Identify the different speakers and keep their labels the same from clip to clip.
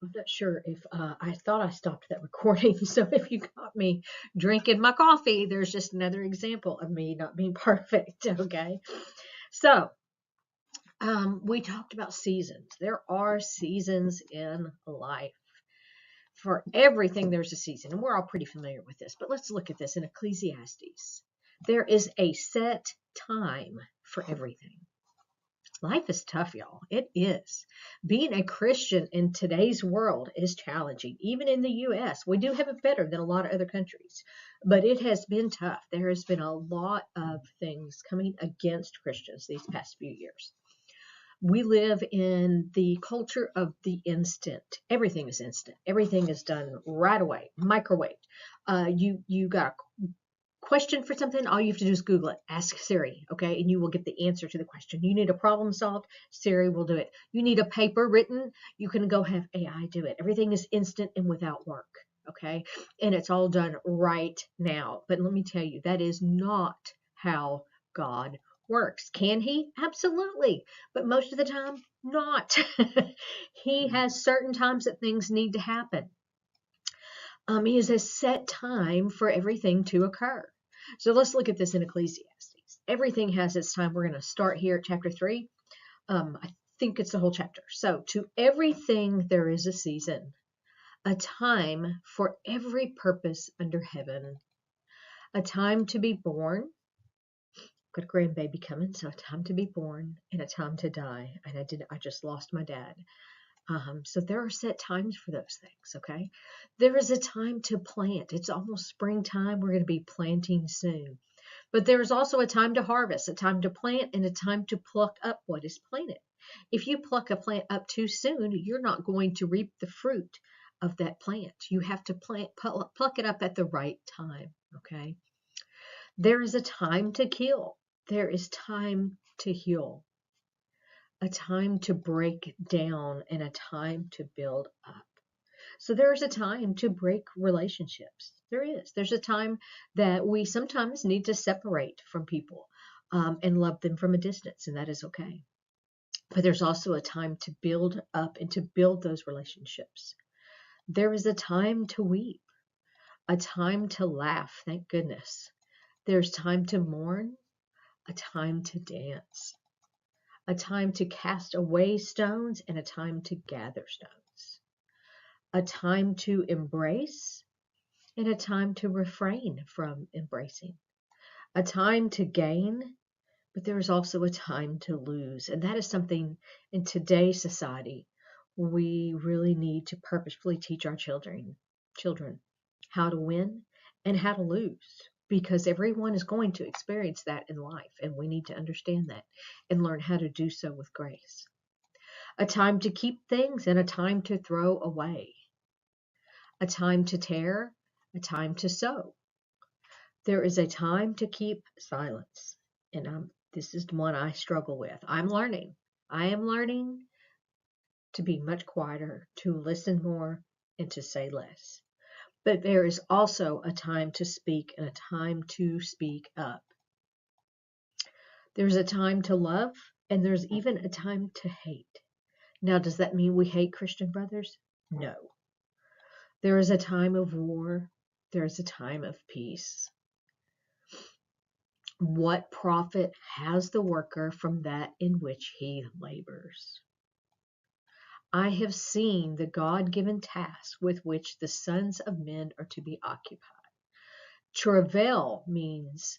Speaker 1: I'm not sure if I thought I stopped that recording. So if you got me drinking my coffee, there's just another example of me not being perfect. Okay. So we talked about seasons. There are seasons in life. For everything, there's a season. And we're all pretty familiar with this. But let's look at this in Ecclesiastes. There is a set time for everything. Life is tough, y'all. It is. Being a Christian in today's world is challenging. Even in the U.S., we do have it better than a lot of other countries, but it has been tough. There has been a lot of things coming against Christians these past few years. We live in the culture of the instant. Everything is instant. Everything is done right away. Microwave. You got question for something, all you have to do is Google it. Ask Siri, okay? And you will get the answer to the question. You need a problem solved, Siri will do it. You need a paper written, you can go have AI do it. Everything is instant and without work, okay? And it's all done right now. But let me tell you, that is not how God works. Can he? Absolutely. But most of the time, not. He has certain times that things need to happen. He has a set time for everything to occur. So let's look at this in Ecclesiastes. Everything has its time. We're going to start here at chapter 3. I think it's the whole chapter. So to everything there is a season, a time for every purpose under heaven, a time to be born. Got a grandbaby coming, so a time to be born and a time to die. And I just lost my dad. So there are set times for those things, okay? There is a time to plant. It's almost springtime. We're going to be planting soon. But there is also a time to harvest, a time to plant, and a time to pluck up what is planted. If you pluck a plant up too soon, you're not going to reap the fruit of that plant. You have to pluck it up at the right time, okay? There is a time to kill. There is time to heal. A time to break down and a time to build up. So there's a time to break relationships. There is. There's a time that we sometimes need to separate from people and love them from a distance, and that is okay. But there's also a time to build up and to build those relationships. There is a time to weep, a time to laugh, thank goodness. There's time to mourn, a time to dance. A time to cast away stones and a time to gather stones. A time to embrace and a time to refrain from embracing. A time to gain, but there is also a time to lose. And that is something in today's society we really need to purposefully teach our children how to win and how to lose. Because everyone is going to experience that in life, and we need to understand that and learn how to do so with grace. A time to keep things and a time to throw away. A time to tear, a time to sow. There is a time to keep silence, and this is the one I struggle with. I am learning to be much quieter, to listen more, and to say less. But there is also a time to speak and a time to speak up. There's a time to love, and there's even a time to hate. Now, does that mean we hate Christian brothers? No. There is a time of war. There is a time of peace. What profit has the worker from that in which he labors? I have seen the God-given tasks with which the sons of men are to be occupied. Travail means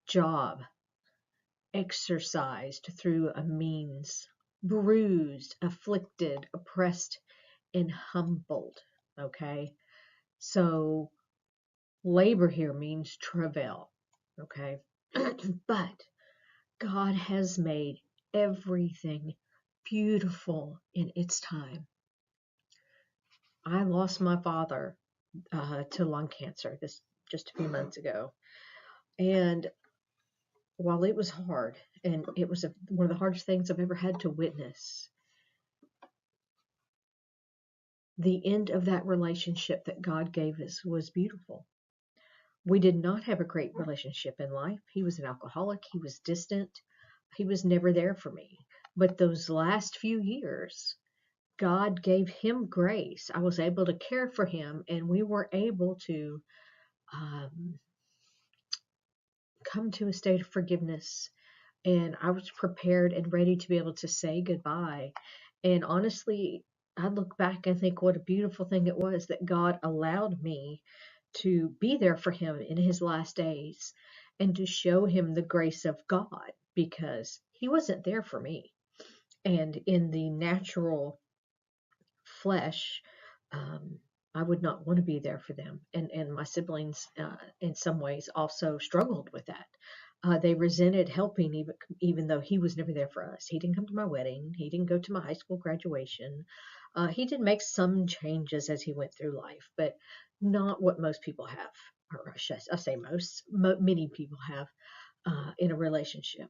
Speaker 1: job, exercised through a means, bruised, afflicted, oppressed, and humbled. Okay, so labor here means travail. Okay, but God has made everything beautiful in its time. I lost my father to lung cancer this just a few months ago, and while it was hard, and it was one of the hardest things I've ever had to witness, the end of that relationship that God gave us was beautiful. We did not have a great relationship in life. He was an alcoholic. He was distant. He was never there for me. But those last few years, God gave him grace. I was able to care for him, and we were able to um, come to a state of forgiveness. And I was prepared and ready to be able to say goodbye. And honestly, I look back and think what a beautiful thing it was that God allowed me to be there for him in his last days and to show him the grace of God, because he wasn't there for me. And in the natural flesh, um, I would not want to be there for them. And my siblings, in some ways, also struggled with that. They resented helping, even though he was never there for us. He didn't come to my wedding. He didn't go to my high school graduation. He did make some changes as he went through life, but not what most people have, or I say most, many people have in a relationship.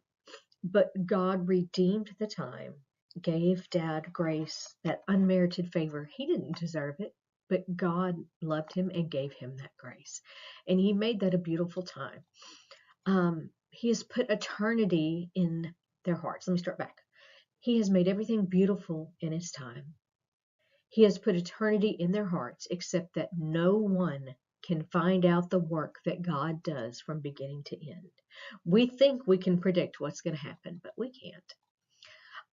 Speaker 1: But God redeemed the time, gave Dad grace, that unmerited favor. He didn't deserve it, but God loved him and gave him that grace. And he made that a beautiful time. He has put eternity in their hearts. Let me start back. He has made everything beautiful in his time. He has put eternity in their hearts, except that no one can find out the work that God does from beginning to end. We think we can predict what's going to happen, but we can't.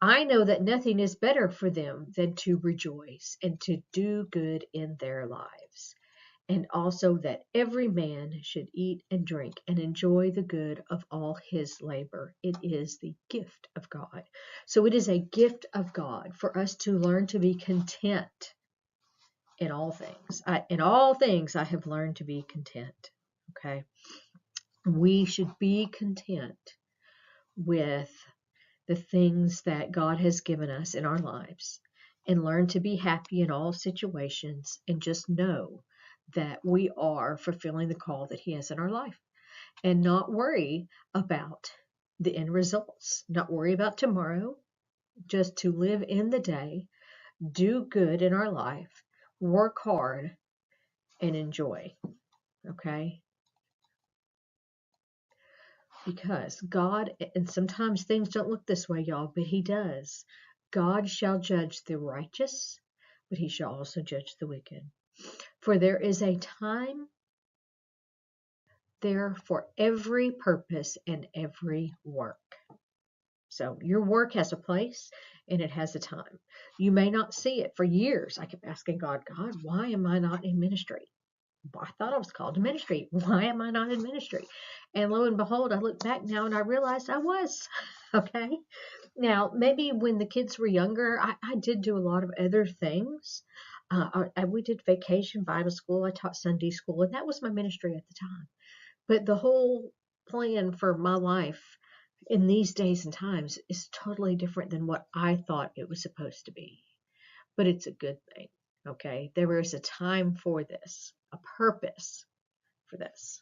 Speaker 1: I know that nothing is better for them than to rejoice and to do good in their lives, and also that every man should eat and drink and enjoy the good of all his labor. It is the gift of God. So it is a gift of God for us to learn to be content in all things. In all things, I have learned to be content. Okay. We should be content with the things that God has given us in our lives and learn to be happy in all situations and just know that we are fulfilling the call that he has in our life, and not worry about the end results, not worry about tomorrow, just to live in the day, do good in our life, work hard, and enjoy. Okay? Because God, and sometimes things don't look this way, y'all, but he does. God shall judge the righteous, but he shall also judge the wicked. For there is a time there for every purpose and every work. So your work has a place and it has a time. You may not see it for years. I kept asking God, why am I not in ministry? I thought I was called to ministry. Why am I not in ministry? And lo and behold, I look back now and I realized I was. Okay. Now, maybe when the kids were younger, I did do a lot of other things. We did vacation Bible school. I taught Sunday school, and that was my ministry at the time. But the whole plan for my life in these days and times is totally different than what I thought it was supposed to be. But it's a good thing. Okay. There is a time for this, a purpose for this.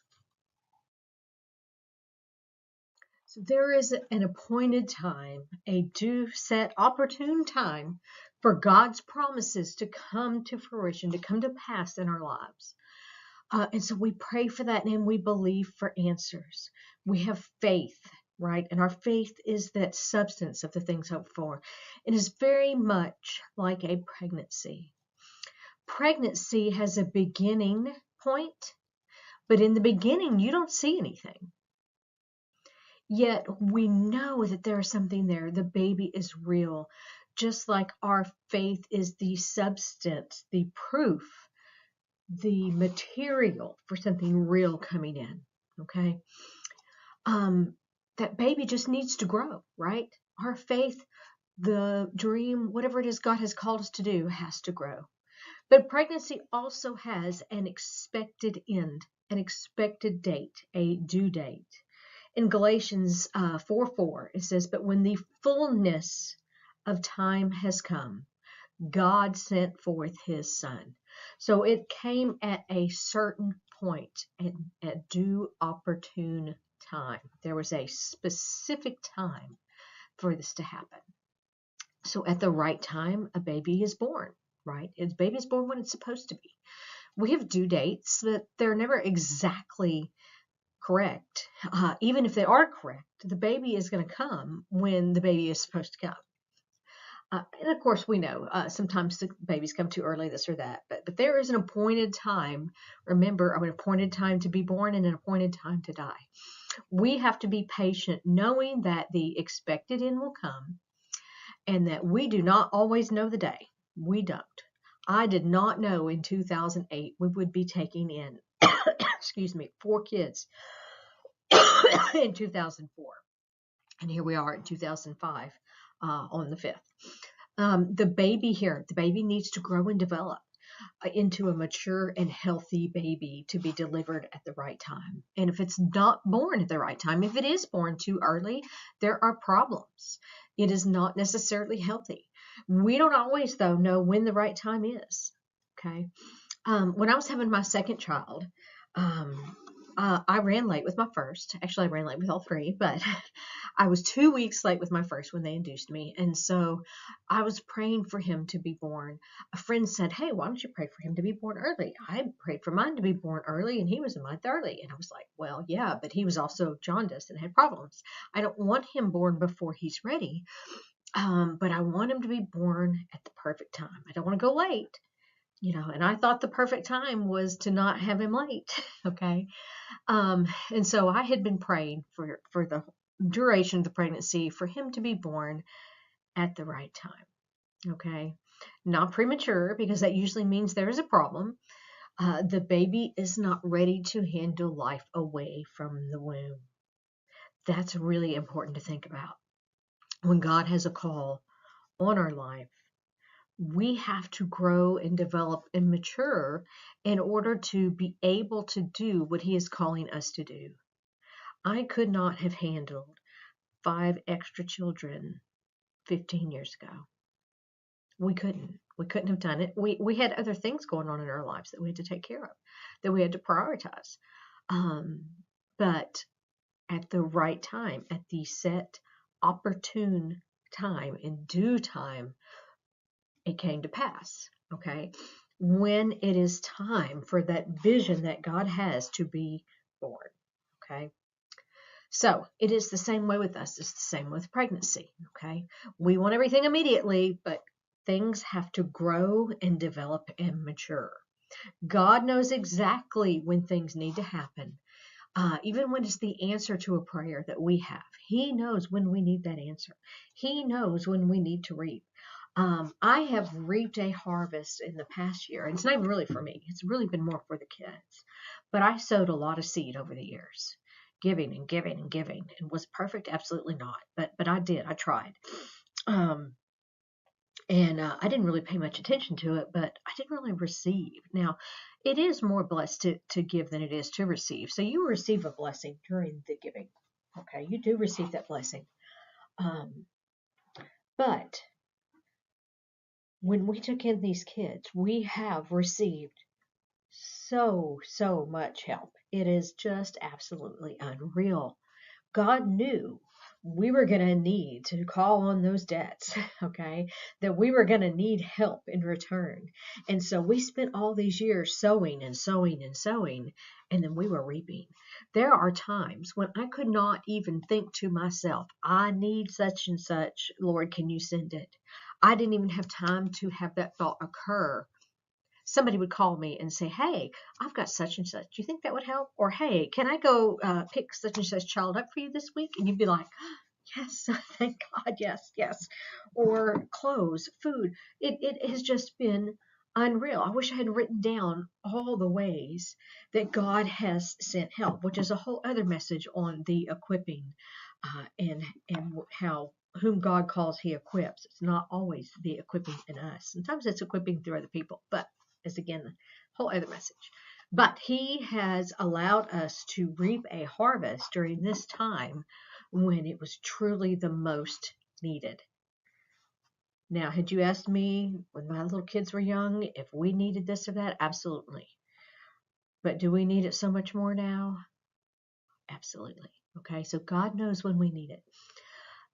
Speaker 1: So there is an appointed time, a due set opportune time for God's promises to come to fruition, to come to pass in our lives. And so we pray for that and we believe for answers. We have faith, right? And our faith is that substance of the things hoped for. It is very much like a pregnancy. Pregnancy has a beginning point, but in the beginning, you don't see anything. Yet we know that there is something there. The baby is real, just like our faith is the substance, the proof, the material for something real coming in. Okay. That baby just needs to grow, right? Our faith, the dream, whatever it is God has called us to do, has to grow. But pregnancy also has an expected end, an expected date, a due date. In Galatians 4:4, it says, "But when the fullness of time has come, God sent forth his son." So it came at a certain point, at due opportune time. There was a specific time for this to happen. So at the right time, a baby is born, right? A baby is born when it's supposed to be. We have due dates, but they're never exactly correct. Even if they are correct, the baby is going to come when the baby is supposed to come. And of course, we know sometimes the babies come too early, this or that, but there is an appointed time. Remember, an appointed time to be born and an appointed time to die. We have to be patient, knowing that the expected end will come and that we do not always know the day. We don't. I did not know in 2008 we would be taking in, excuse me, 4 kids in 2004. And here we are in 2005 on the 5th. The baby needs to grow and develop into a mature and healthy baby to be delivered at the right time. And if it's not born at the right time, if it is born too early, there are problems. It is not necessarily healthy. We don't always, though, know when the right time is. Okay. When I was having my second child, I ran late with my first. Actually, I ran late with all 3, but I was 2 weeks late with my first when they induced me. And so I was praying for him to be born. A friend said, "Hey, why don't you pray for him to be born early?" I prayed for mine to be born early, and he was a month early. And I was like, well, yeah, but he was also jaundiced and had problems. I don't want him born before he's ready, but I want him to be born at the perfect time. I don't want to go late. And I thought the perfect time was to not have him late. Okay. And so I had been praying for the duration of the pregnancy for him to be born at the right time. Okay. Not premature, because that usually means there is a problem. The baby is not ready to handle life away from the womb. That's really important to think about. When God has a call on our life, we have to grow and develop and mature in order to be able to do what he is calling us to do. I could not have handled 5 extra children 15 years ago. We couldn't have done it. We had other things going on in our lives that we had to take care of, that we had to prioritize. But at the right time, at the set opportune time, in due time, it came to pass. Okay. When it is time for that vision that God has to be born. Okay. So it is the same way with us. It's the same with pregnancy. Okay. We want everything immediately, but things have to grow and develop and mature. God knows exactly when things need to happen. Even when it's the answer to a prayer that we have, he knows when we need that answer. He knows when we need to reap. I have reaped a harvest in the past year, and it's not even really for me. It's really been more for the kids. But I sowed a lot of seed over the years, giving and giving and giving. And was perfect? Absolutely not. But I did. I tried. And I didn't really pay much attention to it, but I didn't really receive. Now, it is more blessed to give than it is to receive. So you receive a blessing during the giving. Okay, you do receive that blessing. But when we took in these kids, we have received so much help. It is just absolutely unreal. God knew we were going to need to call on those debts, okay? That we were going to need help in return. And so we spent all these years sowing and sowing and sowing, and then we were reaping. There are times when I could not even think to myself, I need such and such. Lord, can you send it? I didn't even have time to have that thought occur. Somebody would call me and say, "Hey, I've got such and such. Do you think that would help?" Or, "Hey, can I go pick such and such child up for you this week?" And you'd be like, "Yes, thank God, yes, yes." Or clothes, food. It has just been unreal. I wish I had written down all the ways that God has sent help, which is a whole other message on the equipping and how whom God calls, he equips. It's not always the equipping in us. Sometimes it's equipping through other people, but is again a whole other message. But he has allowed us to reap a harvest during this time when it was truly the most needed. Now, had you asked me when my little kids were young if we needed this or that? Absolutely. But do we need it so much more now? Absolutely. Okay, so God knows when we need it.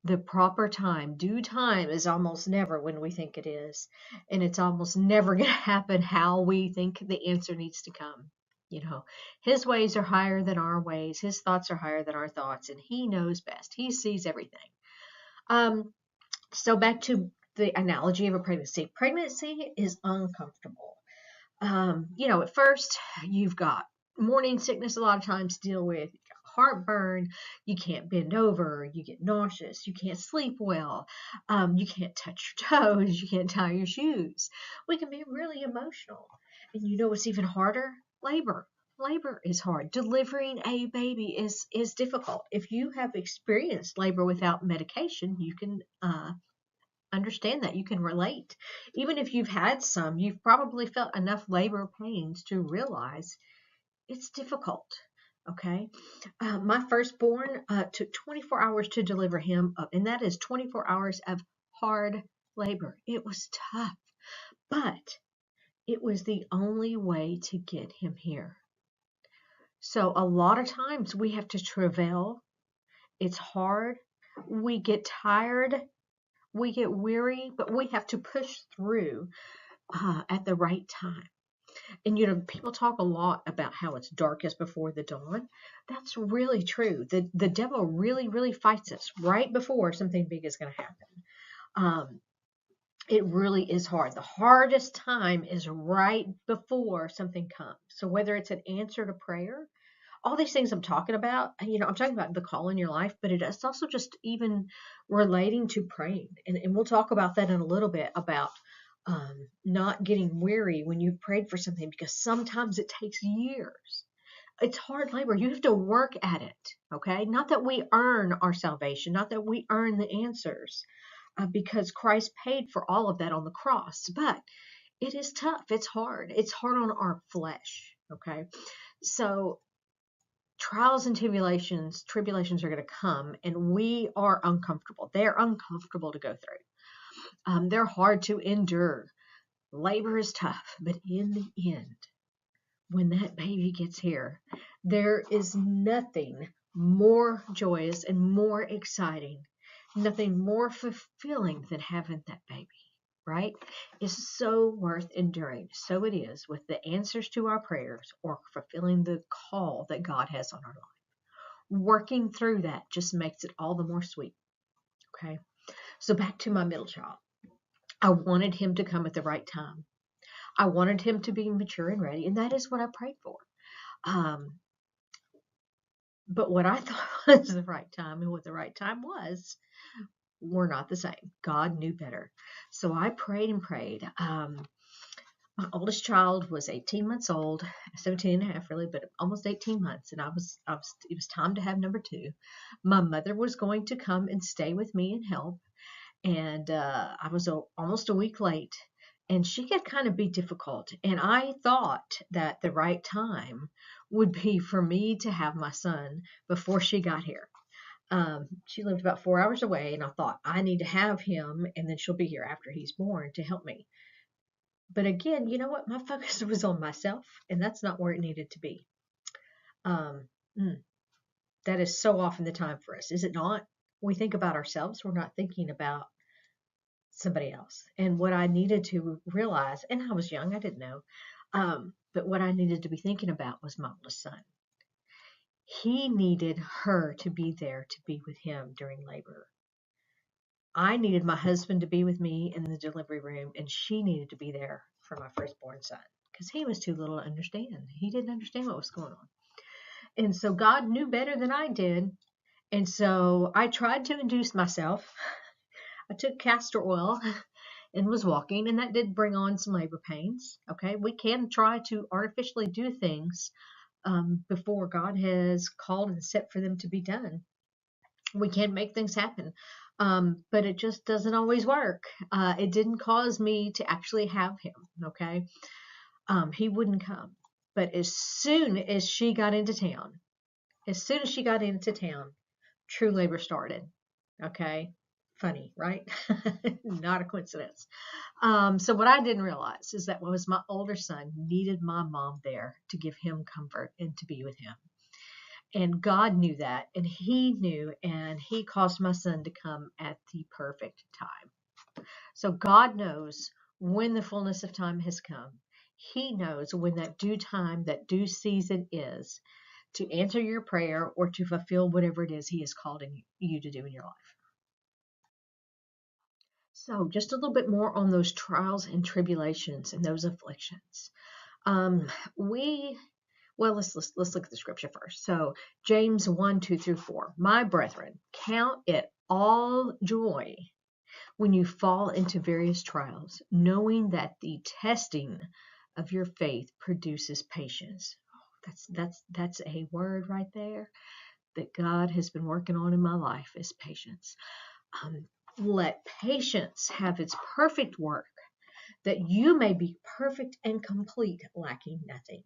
Speaker 1: The proper time, due time, is almost never when we think it is. And it's almost never going to happen how we think the answer needs to come. His ways are higher than our ways. His thoughts are higher than our thoughts. And he knows best. He sees everything. So back to the analogy of a pregnancy. Pregnancy is uncomfortable. At first you've got morning sickness a lot of times to deal with, you've got heartburn, you can't bend over, you get nauseous, you can't sleep well, you can't touch your toes, you can't tie your shoes. We can be really emotional. And you know what's even harder? Labor. Labor is hard. Delivering a baby is difficult. If you have experienced labor without medication, you can understand that. You can relate. Even if you've had some, you've probably felt enough labor pains to realize it's difficult. Okay. My firstborn took 24 hours to deliver him up, and that is 24 hours of hard labor. It was tough, but it was the only way to get him here. So a lot of times we have to travail. It's hard. We get tired. We get weary, but we have to push through at the right time. And people talk a lot about how it's darkest before the dawn. That's really true. The devil really, really fights us right before something big is going to happen. It really is hard. The hardest time is right before something comes. So whether it's an answer to prayer, all these things I'm talking about, I'm talking about the call in your life, but it's also just even relating to praying. And we'll talk about that in a little bit, about not getting weary when you prayed for something, because sometimes it takes years. It's hard labor. You have to work at it, okay? Not that we earn our salvation, not that we earn the answers, because Christ paid for all of that on the cross. But it is tough. It's hard. It's hard on our flesh, okay? So trials and tribulations are going to come, and we are uncomfortable. They're uncomfortable to go through. They're hard to endure. Labor is tough, but in the end, when that baby gets here, there is nothing more joyous and more exciting, nothing more fulfilling than having that baby, right? It's so worth enduring. So it is with the answers to our prayers, or fulfilling the call that God has on our life. Working through that just makes it all the more sweet. Okay. So back to my middle child. I wanted him to come at the right time. I wanted him to be mature and ready, and that is what I prayed for. But what I thought was the right time and what the right time was were not the same. God knew better. So I prayed and prayed. My oldest child was 18 months old, 17 and a half really, but almost 18 months. And it was time to have number two. My mother was going to come and stay with me and help. And I was almost a week late, and she could kind of be difficult. And I thought that the right time would be for me to have my son before she got here. She lived about 4 hours away, and I thought, I need to have him, and then she'll be here after he's born to help me. But again, you know what? My focus was on myself, and that's not where it needed to be. That is so often the time for us, is it not? When we think about ourselves, we're not thinking about somebody else. And what I needed to realize, and I was young, I didn't know, but what I needed to be thinking about was my oldest son. He needed her to be there to be with him during labor. I needed my husband to be with me in the delivery room, and she needed to be there for my firstborn son, because he was too little to understand. He didn't understand what was going on. And so God knew better than I did. And so I tried to induce myself. I took castor oil and was walking, and that did bring on some labor pains. Okay, we can try to artificially do things before God has called and set for them to be done. We can make things happen, but it just doesn't always work. It didn't cause me to actually have him. Okay, he wouldn't come. But as soon as she got into town, true labor started. Okay. Funny, right? Not a coincidence. So what I didn't realize is that was my older son needed my mom there to give him comfort and to be with him. And God knew that, and he knew, and he caused my son to come at the perfect time. So God knows when the fullness of time has come. He knows when that due time, that due season is to answer your prayer or to fulfill whatever it is he has called you to do in your life. So just a little bit more on those trials and tribulations and those afflictions. We well, let's look at the scripture first. So James 1, 2 through 4. My brethren, count it all joy when you fall into various trials, knowing that the testing of your faith produces patience. That's a word right there that God has been working on in my life, is patience. Let patience have its perfect work, that you may be perfect and complete, lacking nothing.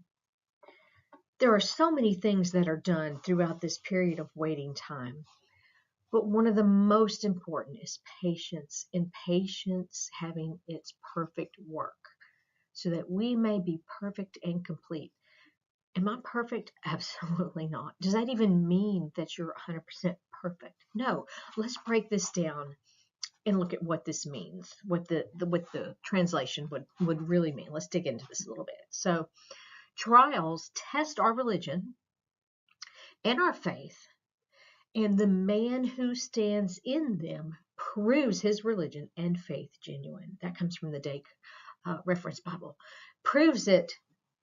Speaker 1: There are so many things that are done throughout this period of waiting time, but one of the most important is patience, and patience having its perfect work, so that we may be perfect and complete. Am I perfect? Absolutely not. Does that even mean that you're 100% perfect? No. Let's break this down and look at what this means, what the translation would really mean. Let's dig into this a little bit. So, trials test our religion and our faith, and the man who stands in them proves his religion and faith genuine. That comes from the Dake Reference Bible. Proves it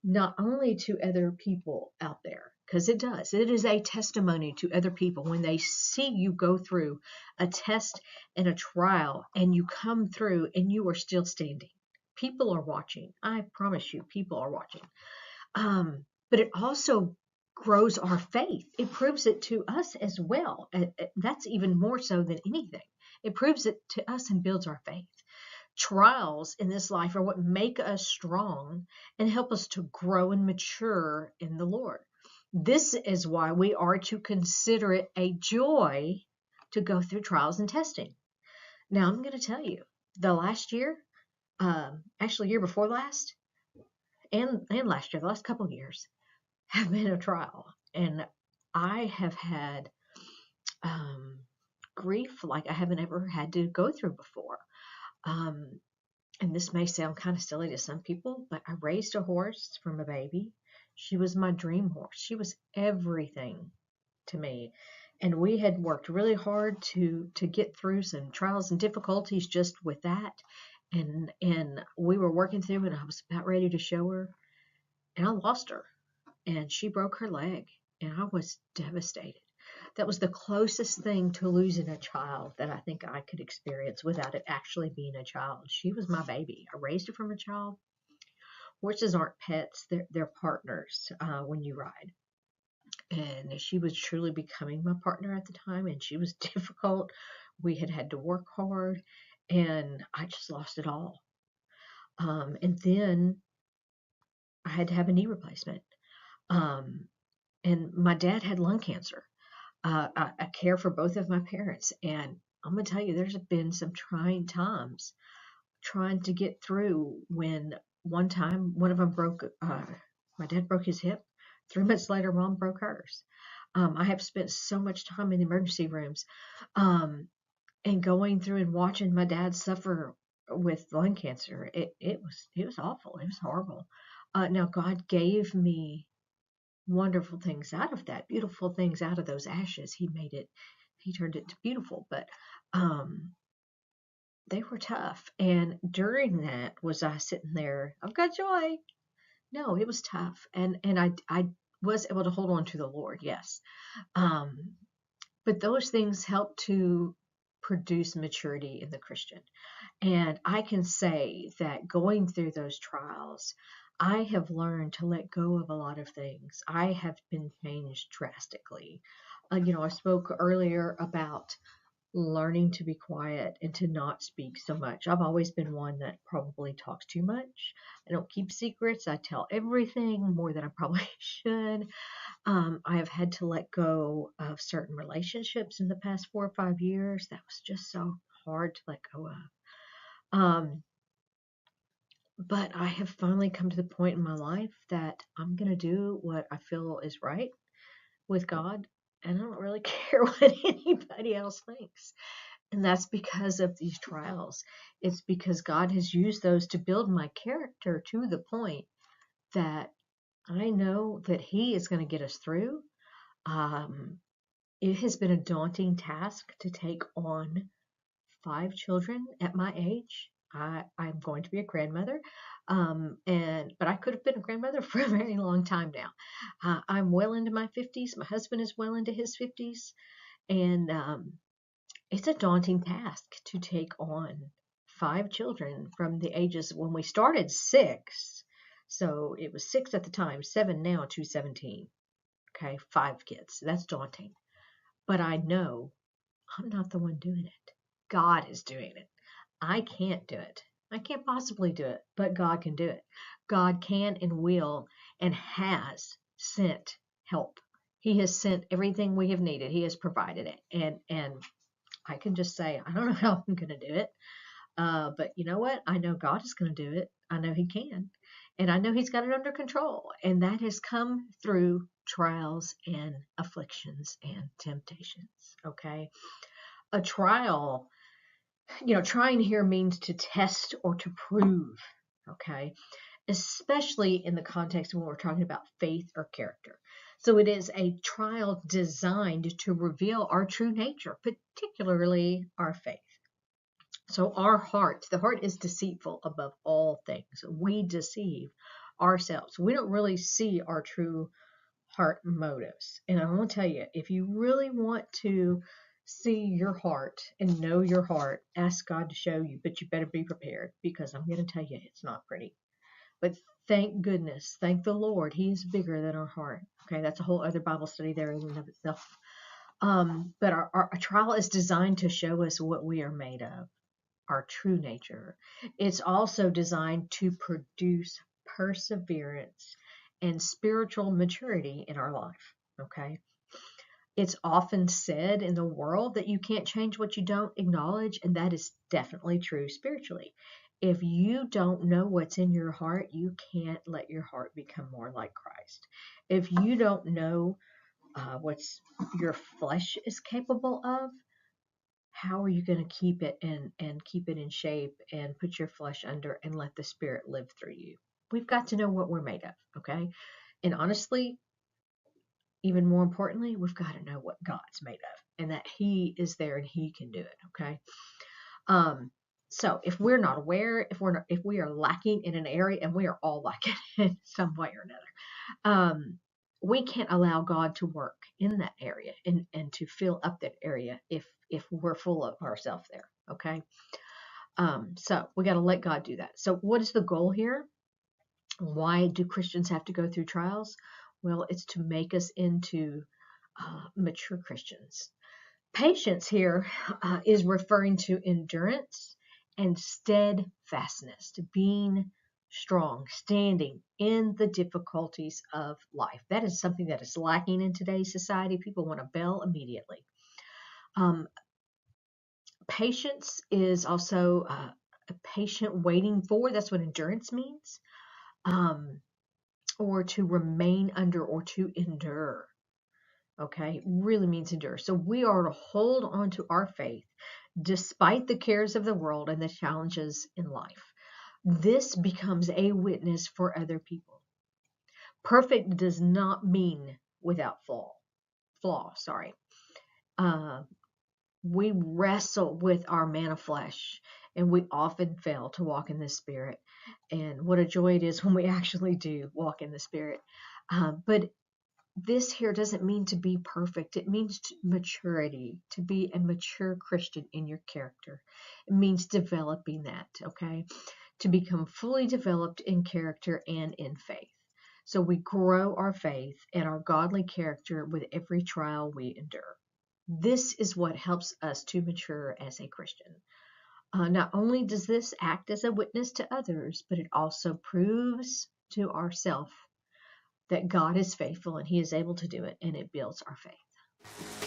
Speaker 1: not only to other people out there, because it does. It is a testimony to other people when they see you go through a test and a trial and you come through and you are still standing. People are watching. I promise you, people are watching. But it also grows our faith. It proves it to us as well. That's even more so than anything. It proves it to us and builds our faith. Trials in this life are what make us strong and help us to grow and mature in the Lord. This is why we are to consider it a joy to go through trials and testing. Now, I'm going to tell you, the last year, actually year before last, and last year, the last couple of years, have been a trial. And I have had grief like I haven't ever had to go through before. And this may sound kind of silly to some people, but I raised a horse from a baby. She was my dream horse. She was everything to me. And we had worked really hard to get through some trials and difficulties just with that. And we were working through, and I was about ready to show her, and I lost her. And she broke her leg, and I was devastated. That was the closest thing to losing a child that I think I could experience without it actually being a child. She was my baby. I raised her from a child. Horses aren't pets, they're partners when you ride. And she was truly becoming my partner at the time, and she was difficult. We had to work hard, and I just lost it all. And then I had to have a knee replacement. And my dad had lung cancer. I care for both of my parents, and I'm gonna tell you, there's been some trying times trying to get through. When one time one of them broke, my dad broke his hip. 3 months later, mom broke hers. I have spent so much time in the emergency rooms, and going through and watching my dad suffer with lung cancer. It was awful. It was horrible. Now God gave me wonderful things out of that, beautiful things out of those ashes. He turned it to beautiful, but they were tough. And during that, was I sitting there, I've got joy? No, it was tough. And I was able to hold on to the Lord, yes. But those things help to produce maturity in the Christian. And I can say that going through those trials, I have learned to let go of a lot of things. I have been changed drastically. I spoke earlier about learning to be quiet and to not speak so much. I've always been one that probably talks too much. I don't keep secrets. I tell everything more than I probably should. I have had to let go of certain relationships in the past 4 or 5 years. That was just so hard to let go of. But I have finally come to the point in my life that I'm going to do what I feel is right with God, and I don't really care what anybody else thinks. And that's because of these trials. It's because God has used those to build my character to the point that I know that He is going to get us through. It has been a daunting task to take on 5 children at my age. I'm going to be a grandmother, but I could have been a grandmother for a very long time now. I'm well into my 50s. My husband is well into his 50s, and it's a daunting task to take on 5 children from the ages when we started 6. So it was 6 at the time, 7 now to 17. Okay, 5 kids. That's daunting. But I know I'm not the one doing it. God is doing it. I can't do it. I can't possibly do it, but God can do it. God can and will and has sent help. He has sent everything we have needed. He has provided it. And I can just say, I don't know how I'm going to do it. But you know what? I know God is going to do it. I know He can. And I know He's got it under control. And that has come through trials and afflictions and temptations. Okay. A trial, trying here means to test or to prove. Okay. Especially in the context when we're talking about faith or character. So it is a trial designed to reveal our true nature, particularly our faith. So the heart is deceitful above all things. We deceive ourselves. We don't really see our true heart motives. And I want to tell you, if you really want to see your heart and know your heart, ask God to show you, but you better be prepared, because I'm going to tell you, it's not pretty. But thank goodness, thank the Lord, He is bigger than our heart. Okay, that's a whole other Bible study there in and of itself. But our trial is designed to show us what we are made of, our true nature. It's also designed to produce perseverance and spiritual maturity in our life. Okay. It's often said in the world that you can't change what you don't acknowledge, and that is definitely true spiritually. If you don't know what's in your heart, you can't let your heart become more like Christ. If you don't know what's your flesh is capable of, how are you going to keep it and keep it in shape and put your flesh under and let the Spirit live through you? We've got to know what we're made of, okay? And honestly, even more importantly, we've got to know what God's made of, and that He is there and He can do it, okay? So if we're not aware, if we are lacking in an area, and we are all lacking in some way or another, we can't allow God to work in that area and to fill up that area if we're full of ourselves there, okay? So we got to let God do that. So what is the goal here? Why do Christians have to go through trials? Well, it's to make us into mature Christians. Patience here is referring to endurance and steadfastness, to being strong, standing in the difficulties of life. That is something that is lacking in today's society. People want to bail immediately. Patience is also a patient waiting for. That's what endurance means. Or to remain under, or to endure. Okay, really means endure. So we are to hold on to our faith despite the cares of the world and the challenges in life. This becomes a witness for other people. Perfect does not mean without flaw. We wrestle with our man of flesh, and we often fail to walk in the Spirit. And what a joy it is when we actually do walk in the Spirit. But this here doesn't mean to be perfect. It means maturity, to be a mature Christian in your character. It means developing that, okay? To become fully developed in character and in faith. So we grow our faith and our godly character with every trial we endure. This is what helps us to mature as a Christian. Not only does this act as a witness to others, but it also proves to ourselves that God is faithful and He is able to do it, and it builds our faith.